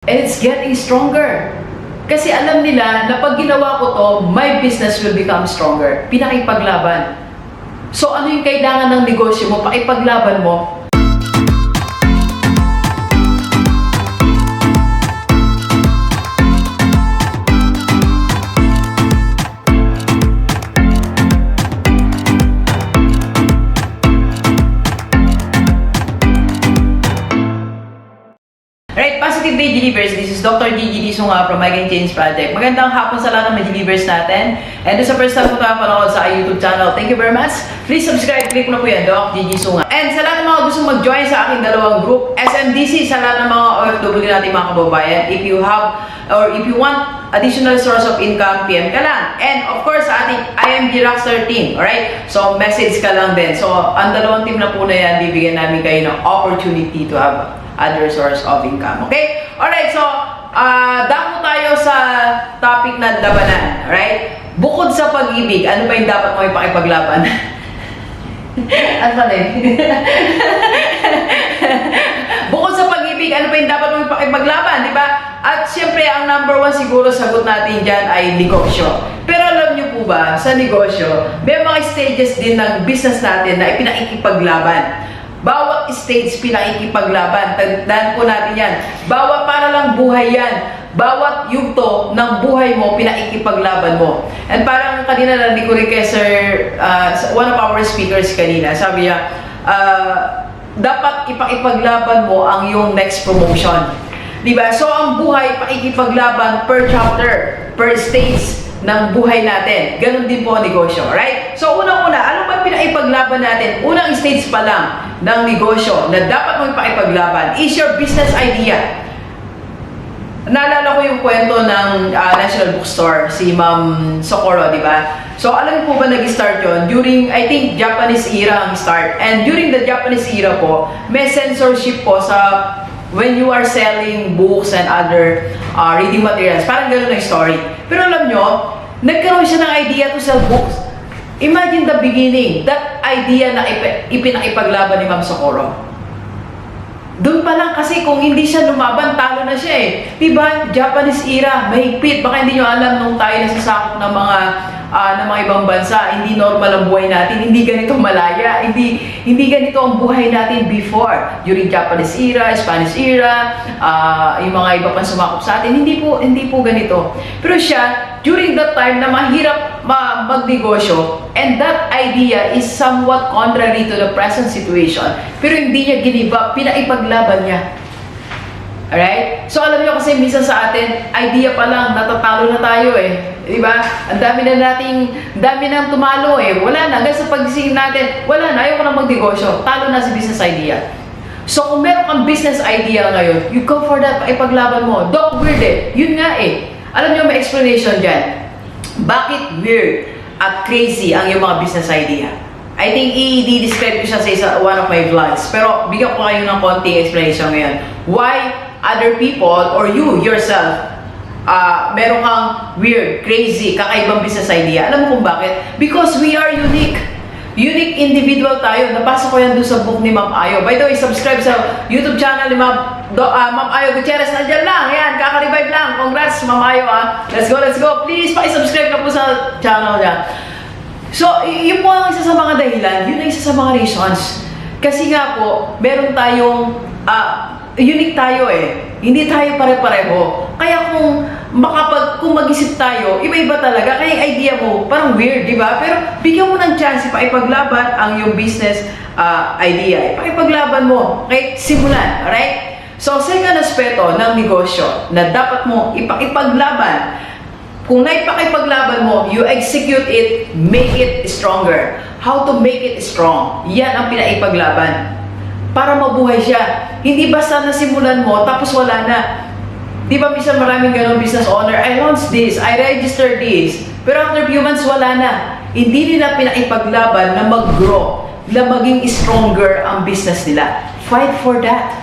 And it's getting stronger. Kasi alam nila na pag ginawa ko to, my business will become stronger. Pinakipaglaban. So ano yung kailangan ng negosyo mo? Pakipaglaban mo. Positive Day Delivers, this is Dr. Gigi Sunga from My Game Change Project. Magandang hapon sa lahat ng mga Delivers natin. And sa first time mo tayo panood sa YouTube channel, thank you very much. Please subscribe, click mo na po yan, Doc Gigi Sunga. And sa lahat ng mga gusto mag-join sa aking dalawang group, SMDC, sa lahat ng mga OFW natin mga kababayan, if you have or if you want additional source of income, PM ka lang. And of course, sa ating IMG Rockstar team, alright? So, message ka lang din. So, ang dalawang team na po na yan, bibigyan namin kayo ng opportunity to have other source of income. Okay? Alright, so, dako tayo sa topic na labanan. Alright? Bukod sa pag-ibig, ano pa yung dapat mo ipakipaglaban? Ano pa rin? Bukod sa pag-ibig, ano pa yung dapat mo ipakipaglaban? Diba? At syempre, ang number one siguro sagot natin dyan ay negosyo. Pero alam nyo po ba, sa negosyo, may mga stages din ng business natin na ipinakikipaglaban. Bawat stage pinakikipaglaban. Tandaan po natin yan. Bawat para lang buhay yan. Bawat yugto ng buhay mo, pinakikipaglaban mo. And parang kanina narinig ko rin kay Sir, one of our speakers kanina, sabi niya, dapat ipakipaglaban mo ang iyong next promotion. Diba? So, ang buhay, pakikipaglaban per chapter, per stage ng buhay natin. Ganon din po ang negosyo, right? So, unang-una, ano ba pinakipaglaban natin? Unang stage pa lang ng negosyo na dapat mo ipakipaglaban is your business idea. Naalala ko yung kwento ng National Bookstore, si Ma'am Socorro, di ba? So, alam niyo po ba nag-start yun? During, I think, Japanese era ang start. And during the Japanese era po, may censorship po sa when you are selling books and other reading materials. Parang gano'n ang story. Pero alam nyo, nagkaroon siya ng idea to sell books. Imagine the beginning, that idea na ipinakipaglaban ni Ma'am Socorro. Doon pa lang kasi kung hindi siya lumaban, talo na siya eh. Diba? Japanese era, mahigpit. Baka hindi nyo alam nung tayo nasasakop ng mga ibang bansa, hindi normal ang buhay natin, hindi ganito malaya, hindi ganito ang buhay natin before. During Japanese era, Spanish era, yung mga iba pang sumakop sa atin, hindi po ganito. Pero siya, during that time na mahirap magnegosyo, and that idea is somewhat contrary to the present situation, pero hindi niya give up, pinaipaglaban niya. Alright? So alam niyo kasi minsan sa atin, idea pa lang, natatalo na tayo eh. Diba? Ang dami nang tumalo eh. Wala na. Hanggang sa pagising natin, wala na. Ayaw ko na magnegosyo. Talo na si business idea. So kung meron kang business idea ngayon, you go for that, ipaglaban mo. Doc, weird eh. Yun nga eh. Alam niyo may explanation dyan. Bakit weird at crazy ang iyong mga business idea? I think i-describe ko siya sa one of my vlogs. Pero bigyan ko kayo ng konting explanation ngayon. Why other people or you yourself meron kang weird, crazy, kakaibang business idea. Alam mo kung bakit? Because we are unique. Unique individual tayo. Napasa ko yan doon sa book ni Ma'am Ayo. By the way, subscribe sa YouTube channel ni Ma'am Ayo Gutierrez. Nandiyan lang. Yan, kaka-revive lang. Congrats, Ma'am Ayo. Let's go, let's go. Please, pakisubscribe na po sa channel niya. So, yun po ang isa sa mga dahilan. Yun ang isa sa mga reasons. Kasi nga po, meron tayong unique tayo eh. Hindi tayo pare-pareho. Kaya kung mag-isip tayo, iba-iba talaga. Kaya yung idea mo, parang weird, di ba? Pero bigyan mo ng chance, ipaglaban ang yung business idea. Ipaglaban mo. Okay? Simulan. Alright? So, second aspeto ng negosyo na dapat mo ipaglaban. Kung naipakipaglaban mo, you execute it, make it stronger. How to make it strong? Yan ang pinaipaglaban. Para mabuhay siya. Hindi basta nasimulan mo, tapos wala na. Di ba minsan maraming ganun business owner, I launched this, I registered this, pero after few months wala na. Hindi nila pinaipaglaban na mag-grow, na maging stronger ang business nila. Fight for that.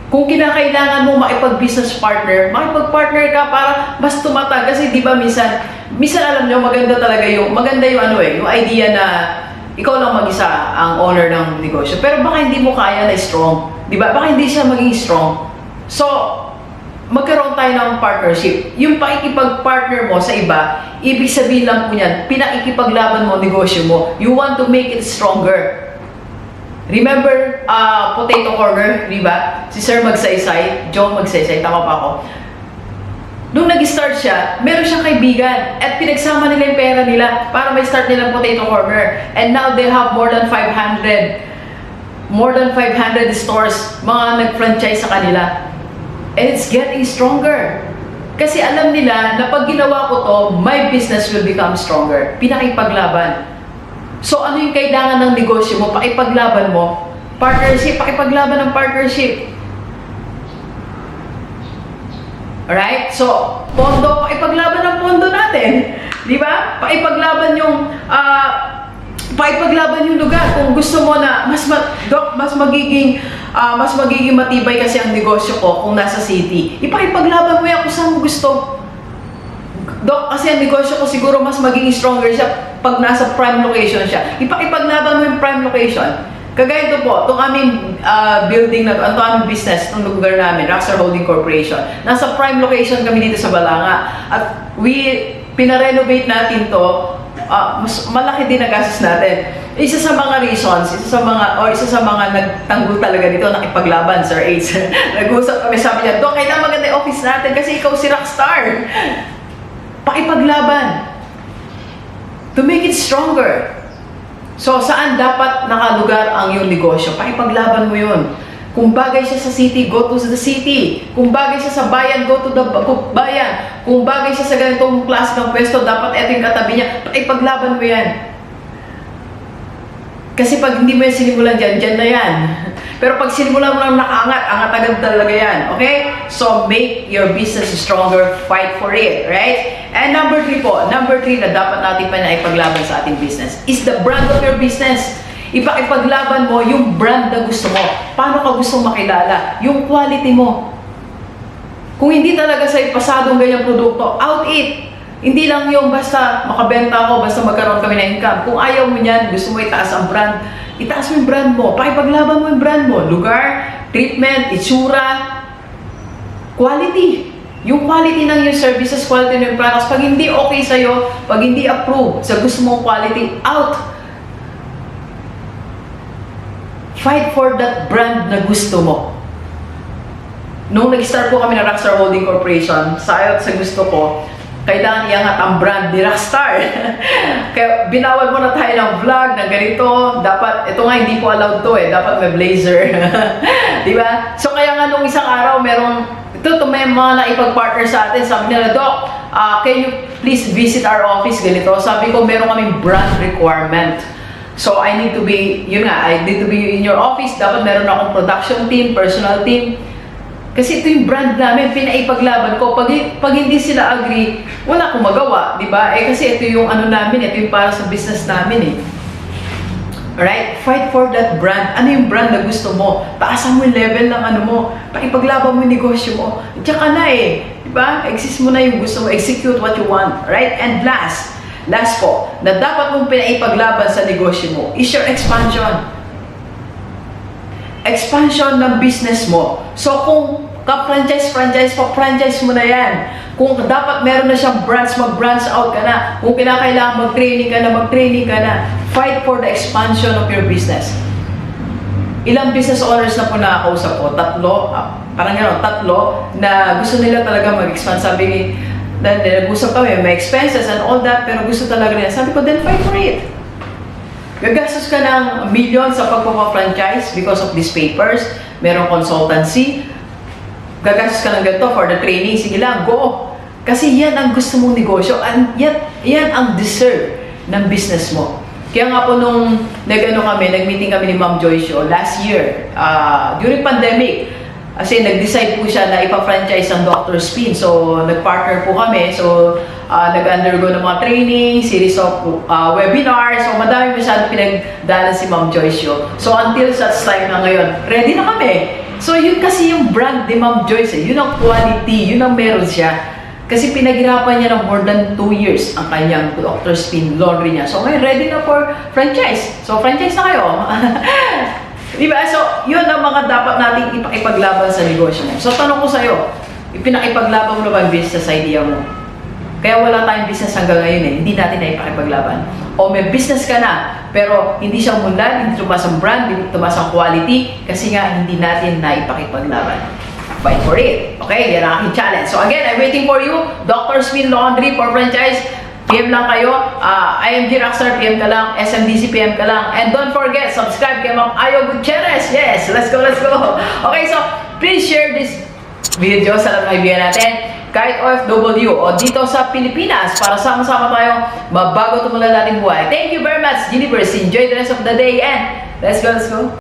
Kung kinakailangan mo makipag-business partner, makipag-partner ka para mas tumatag. Kasi di ba minsan alam nyo, maganda yung idea na ikaw lang mag-isa ang owner ng negosyo. Pero baka hindi mo kaya na strong. Di ba? Baka hindi siya maging strong. So, magkaroon tayo ng partnership. Yung pakikipag-partner mo sa iba, ibig sabihin lang po niyan, pinakikipaglaban mo ang negosyo mo. You want to make it stronger. Remember, potato corner, di ba? Si Sir Magsaysay, Joe Magsaysay, tama pa ako. Nung nag-start siya, meron siyang kaibigan at pinagsama nila yung pera nila para may start nilang potato corner. And now they have more than 500 stores, mga nag-franchise sa kanila. And it's getting stronger. Kasi alam nila na pag ginawa ko to, my business will become stronger. Pinakipaglaban. So ano yung kailangan ng negosyo mo? Pakipaglaban mo. Partnership, pakipaglaban ng partnership. Alright? So, pondo, pakipaglaban ng pondo natin. Di ba? Pakipaglaban yung lugar. Kung gusto mo na mas magiging matibay kasi ang negosyo ko kung nasa city. Ipakipaglaban mo yan kung saan mo gusto. Dok, kasi ang negosyo ko siguro mas magiging stronger siya pag nasa prime location siya. Ipakipaglaban mo yung prime location. Kagaya ito po, itong aming building na ito, ang aming business, itong lugar namin, Rockstar Holding Corporation. Nasa prime location kami dito sa Balanga. At pinarenovate natin to, mas malaki din ang gastos natin. Isa sa mga reasons, isa sa mga nagtanggol talaga dito, nakipaglaban, Sir Ace. Nag-usap kami, sabi niya, Dok, kailangan maganda yung office natin kasi ikaw si Rockstar. Pakipaglaban. To make it stronger. So, saan dapat nakalugar ang iyong negosyo? Pakipaglaban mo yun. Kung bagay siya sa city, go to the city. Kung bagay siya sa bayan, go to the bayan. Kung bagay siya sa ganitong klase ng pwesto, dapat ito yung katabi niya. Pakipaglaban mo yan. Kasi pag hindi mo yan sinimulan dyan, dyan na yan. Pero pag sinimulan mo lang nakaangat, angat agad talaga yan. Okay? So, make your business stronger. Fight for it. Right? And number 3 po. Number 3 na dapat natin pa na ipaglaban sa ating business is the brand of your business. Ipakipaglaban mo yung brand na gusto mo. Paano ka gustong makilala? Yung quality mo. Kung hindi talaga sa ipasadong ganyang produkto, out it. Hindi lang yung basta makabenta ako, basta magkaroon kami ng income. Kung ayaw mo niyan, gusto mo itaas ang brand, itaas mo yung brand mo. Pakipaglaban mo yung brand mo. Lugar, treatment, itsura, quality. Yung quality ng your services, quality ng your products. Pag hindi okay sa'yo, pag hindi approve sa gusto mong quality, out. Fight for that brand na gusto mo. Nung nag-start po kami ng Rockstar Holding Corporation, sa gusto ko, kailangan iangat ang brand ni Rockstar. Kaya binawal mo na tayo ng vlog na ganito. Dapat, ito nga hindi ko allowed to dapat may blazer. Diba? So kaya nga nung isang araw, ito may mga naipag-partner sa atin. Sabi nila, Doc, can you please visit our office? Ganito. Sabi ko, meron kaming brand requirement. So I need to be, I need to be in your office. Dapat meron akong production team, personal team. Kasi ito yung brand namin, pinaipaglaban ko. Pag hindi sila agree, wala akong magawa, di ba? Kasi ito yung namin, ito yung para sa business namin Alright? Fight for that brand. Ano yung brand na gusto mo? Taasan mo yung level ng mo. Pakipaglaban mo yung negosyo mo. Tsaka na di ba? Exist mo na yung gusto mo. Execute what you want. Right? And last po, na dapat mong pinaipaglaban sa negosyo mo is your expansion. Expansion ng business mo. So kung ka-franchise mo na yan. Kung dapat meron na siyang branch, mag-branch out ka na. Kung kinakailangan mag-training ka na. Fight for the expansion of your business. Ilang business owners na po nakakausap ko? Tatlo na gusto nila talaga mag-expand. Sabi, nag-usap kami, may expenses and all that, pero gusto talaga nila. Sabi ko, then fight for it. Gagastos ka ng million sa pagpapa-franchise because of these papers. Merong consultancy. Gagastos ka ng ganito for the training. Sige lang, go. Kasi yan ang gusto mong negosyo. Yan ang deserve ng business mo. Kaya nga po nung nag-meeting kami ni Ma'am Joyce last year, during pandemic, kasi nag-decide po siya na ipa-franchise ang Dr. Spin. So, nag-partner po kami. So, nag-undergo ng mga training, series of webinars. So, madami masyadong pinagdalan si Ma'am Joyce. So, until such time na ngayon, ready na kami. So, yun kasi yung brand ni Ma'am Joyce. Yun ang quality. Yun ang meron siya. Kasi pinaghirapan niya ng more than 2 years ang kanyang Dr. Spin laundry niya. So, ngayon, ready na for franchise. So, franchise na kayo. Diba? So, yun ang mga dapat nating ipaglaban sa negosyo mo. So, tanong ko sa'yo, ipinakipaglaban mo na ba ang business idea mo? Kaya wala tayong business hanggang ngayon eh, hindi natin na ipakipaglaban. O may business ka na, pero hindi siya umunlad, hindi tumaas ang brand, hindi tumaas ang quality, kasi nga hindi natin na ipakipaglaban. Fight for it. Okay, yan ang aking challenge. So again, I'm waiting for you. Dr. Spin Laundry for franchise. PM lang kayo. IMG Rockstar, PM ka lang. SMDC, PM ka lang. And don't forget, subscribe kay Ma'am Ayo Gutierrez. Yes, let's go, let's go. Okay, so please share this video sa lahat ng kaibigan natin. Kahit OFW o dito sa Pilipinas para sama-sama tayo mabago tumula natin buhay. Thank you very much, Universe. Enjoy the rest of the day and let's go, let's go.